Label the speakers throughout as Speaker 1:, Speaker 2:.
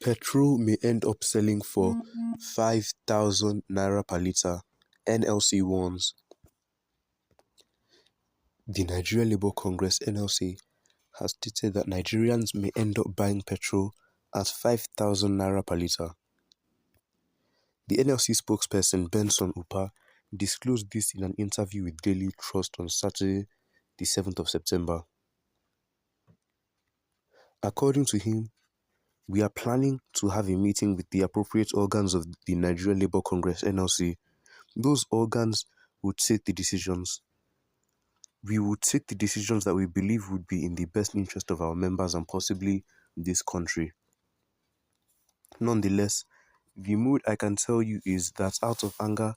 Speaker 1: Petrol may end up selling for 5,000 naira per litre, NLC warns. The Nigeria Labour Congress (NLC) has stated that Nigerians may end up buying petrol at 5,000 naira per litre. The NLC spokesperson Benson Upah disclosed this in an interview with Daily Trust on Saturday, the 7th of September. According to him, "We are planning to have a meeting with the appropriate organs of the Nigeria Labour Congress (NLC). Those organs would take the decisions. We would take the decisions that we believe would be in the best interest of our members and possibly this country." Nonetheless, the mood, I can tell you, is that out of anger,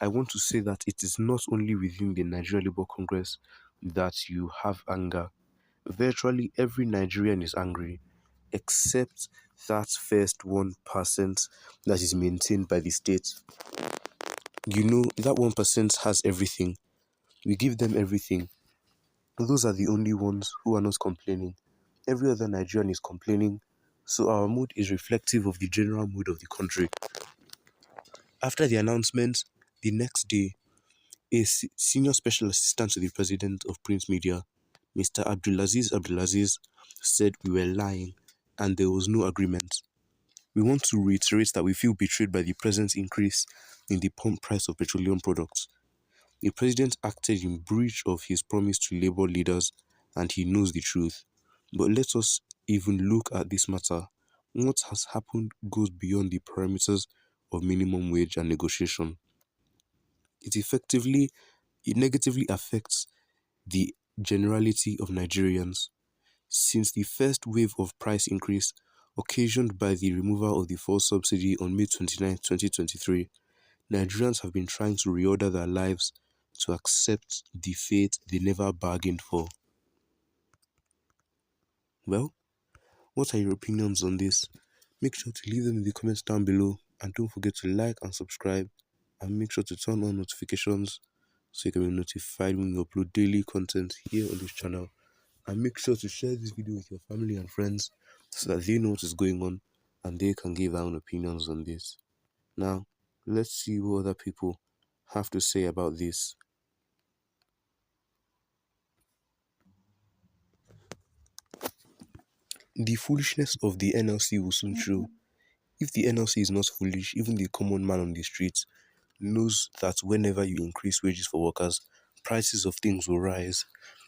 Speaker 1: I want to say that it is not only within the Nigeria Labour Congress that you have anger. Virtually every Nigerian is angry, except that first 1% that is maintained by the state. You know, that 1% has everything. We give them everything. Those are the only ones who are not complaining. Every other Nigerian is complaining, so our mood is reflective of the general mood of the country. After the announcement, the next day, a senior special assistant to the president of print media, Mr. Abdulaziz, said we were lying and there was no agreement. "We want to reiterate that we feel betrayed by the present increase in the pump price of petroleum products. The president acted in breach of his promise to labor leaders and he knows the truth. But let us even look at this matter. What has happened goes beyond the parameters of minimum wage and negotiation. It negatively affects the generality of Nigerians. Since the first wave of price increase occasioned by the removal of the fuel subsidy on May 29, 2023, Nigerians have been trying to reorder their lives to accept the fate they never bargained for." Well, what are your opinions on this? Make sure to leave them in the comments down below and don't forget to like and subscribe and make sure to turn on notifications so you can be notified when we upload daily content here on this channel. And make sure to share this video with your family and friends so that they know what is going on and they can give their own opinions on this. Now, let's see what other people have to say about this. The foolishness of the NLC will soon show. If the NLC is not foolish, even the common man on the streets knows that whenever you increase wages for workers, prices of things will rise.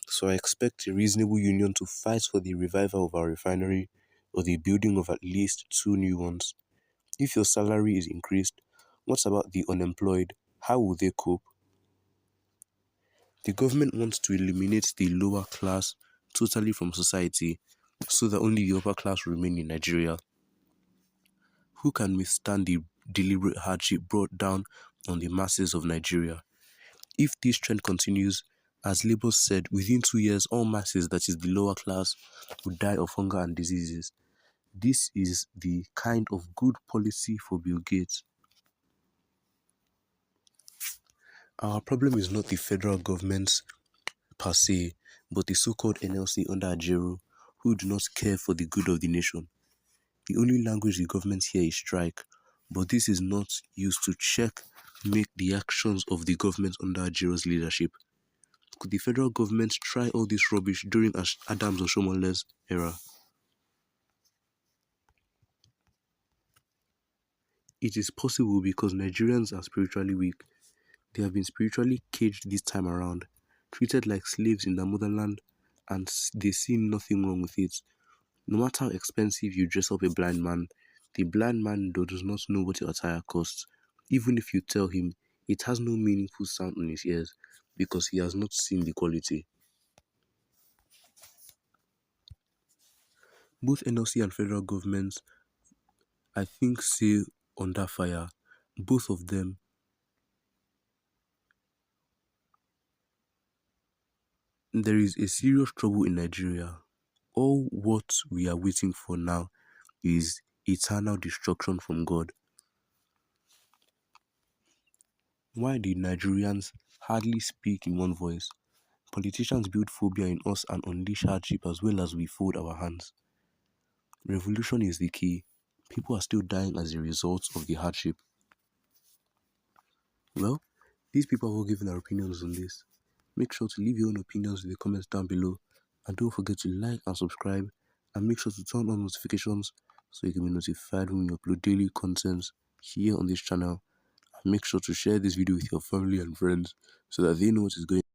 Speaker 1: So I expect a reasonable union to fight for the revival of our refinery or the building of at least 2 new ones. If your salary is increased, what about the unemployed? How will they cope? The government wants to eliminate the lower class totally from society so that only the upper class will remain in Nigeria. Who can withstand the deliberate hardship brought down on the masses of Nigeria? If this trend continues, as Labour said, within 2 years, all masses, that is the lower class, will die of hunger and diseases. This is the kind of good policy for Bill Gates. Our problem is not the federal government per se, but the so-called NLC under Ajero, who do not care for the good of the nation. The only language the government here is strike, but this is not used to make the actions of the government under Ajero's leadership. Could the federal government try all this rubbish during Adams Oshomole's era? It is possible because Nigerians are spiritually weak. They have been spiritually caged this time around, treated like slaves in their motherland, and they see nothing wrong with it. No matter how expensive you dress up a blind man, the blind man does not know what your attire costs. Even if you tell him, it has no meaningful sound in his ears because he has not seen the quality. Both NLC and federal governments, I think, say under fire. Both of them. There is a serious trouble in Nigeria. All what we are waiting for now is eternal destruction from God. Why did Nigerians hardly speak in one voice? Politicians build phobia in us and unleash hardship as well as we fold our hands. Revolution is the key. People are still dying as a result of the hardship. Well, these people have all given their opinions on this. Make sure to leave your own opinions in the comments down below, and don't forget to like and subscribe, and make sure to turn on notifications so you can be notified when we upload daily content here on this channel. And make sure to share this video with your family and friends so that they know what is going on.